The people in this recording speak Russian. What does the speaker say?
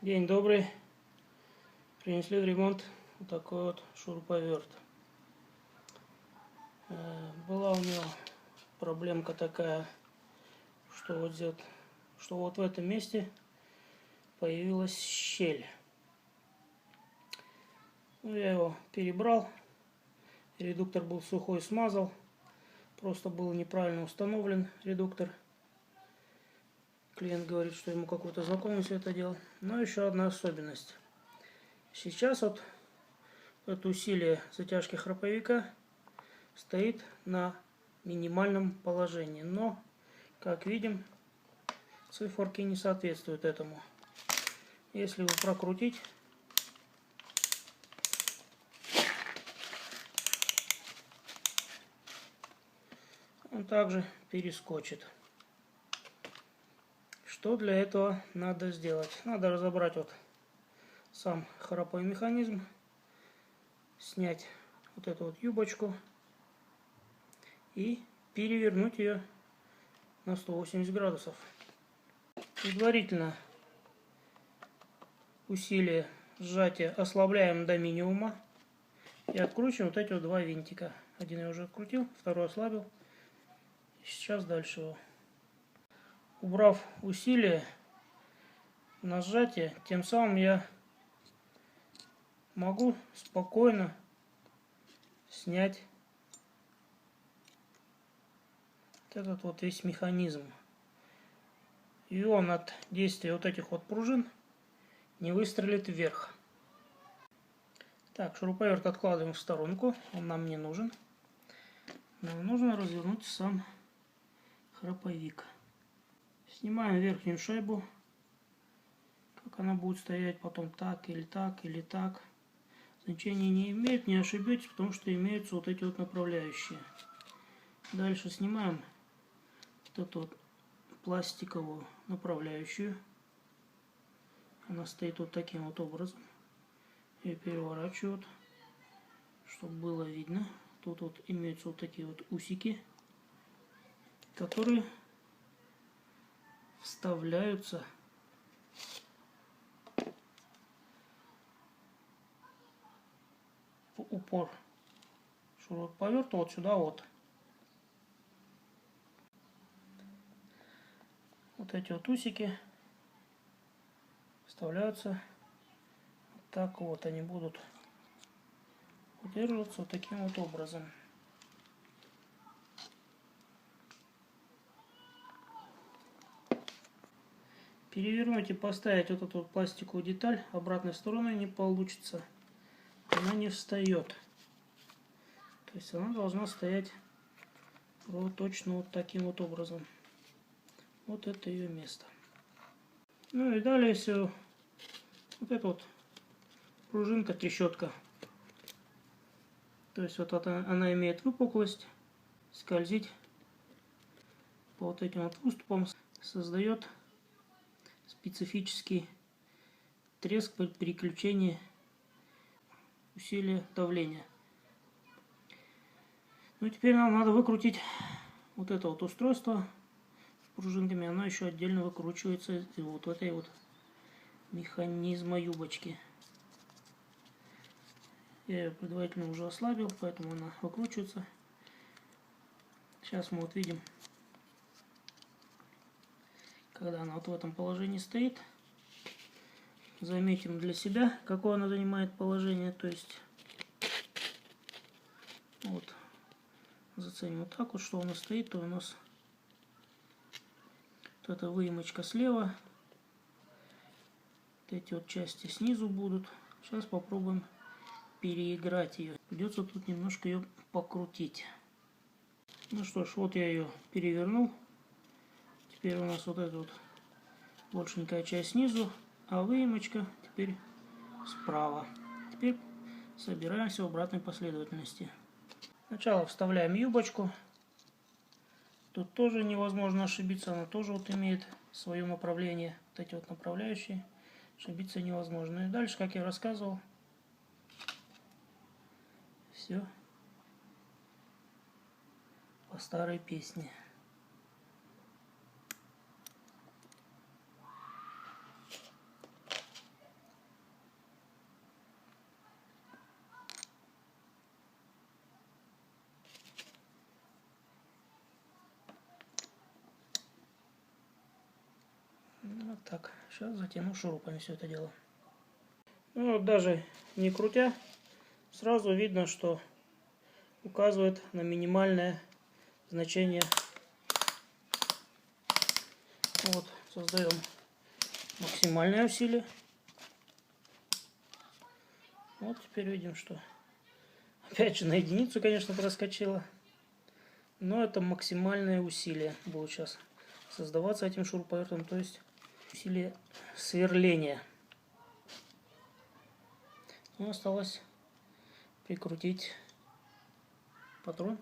День добрый. Принесли в ремонт вот такой вот шуруповерт. Была у него проблемка такая, что вот в этом месте появилась щель. Я его перебрал. Редуктор был сухой, смазал. Просто был неправильно установлен редуктор. Клиент говорит, что ему какой-то знакомый все это делал. Но еще одна особенность. Сейчас вот это усилие затяжки храповика стоит на минимальном положении. Но, как видим, циферки не соответствуют этому. Если его прокрутить, он также перескочит. Что для этого надо сделать? Надо разобрать вот сам храповой механизм, снять вот эту вот юбочку и перевернуть ее на 180 градусов. Предварительно усилие сжатия ослабляем до минимума и откручиваем вот эти вот два винтика. Один я уже открутил, второй ослабил. И сейчас дальше его. Убрав усилие на сжатие, тем самым я могу спокойно снять вот этот вот весь механизм. И он от действия вот этих вот пружин не выстрелит вверх. Так, шуруповерт откладываем в сторонку, он нам не нужен. Нам нужно развернуть сам храповик. Снимаем верхнюю шайбу. Как она будет стоять потом, так или так, или так. Значения не имеет, не ошибетесь, потому что имеются вот эти вот направляющие. Дальше снимаем вот эту вот пластиковую направляющую. Она стоит вот таким вот образом. Ее переворачивают, чтобы было видно. Тут вот имеются вот такие вот усики, которые вставляются в упор шуруповерта вот сюда вот. Вот эти вот усики вставляются вот так вот. Они будут удерживаться вот таким вот образом. Перевернуть и поставить вот эту вот пластиковую деталь обратной стороной не получится. Она не встает. То есть она должна стоять вот точно вот таким вот образом. Вот это ее место. Ну и далее все. Вот эта вот пружинка, трещотка. То есть вот она имеет выпуклость. Скользить по вот этим вот выступам создает специфический треск при переключении усилия давления. Ну и теперь нам надо выкрутить вот это вот устройство с пружинками. Оно еще отдельно выкручивается из вот этой вот механизма юбочки. Я ее предварительно уже ослабил, поэтому она выкручивается. Сейчас мы вот видим, когда она вот в этом положении стоит. Заметим для себя, какое она занимает положение. То есть вот заценим вот так вот, что у нас стоит. То у нас вот эта выемочка слева. Вот эти вот части снизу будут. Сейчас попробуем переиграть ее. Придется тут немножко ее покрутить. Ну что ж, вот я ее перевернул. Теперь у нас вот эта вот большенькая часть снизу, а выемочка теперь справа. Теперь собираемся в обратной последовательности. Сначала вставляем юбочку. Тут тоже невозможно ошибиться, она тоже вот имеет свое направление. Вот эти вот направляющие. Ошибиться невозможно. И дальше, как я рассказывал, все по старой песне. Вот так. Сейчас затяну шурупами все это дело. Ну вот даже не крутя, сразу видно, что указывает на минимальное значение. Вот, создаем максимальное усилие. Вот теперь видим, что опять же на единицу, конечно, проскочило. Но это максимальное усилие будет сейчас создаваться этим шуруповертом, то есть усилие сверления. Ну, осталось прикрутить патрон.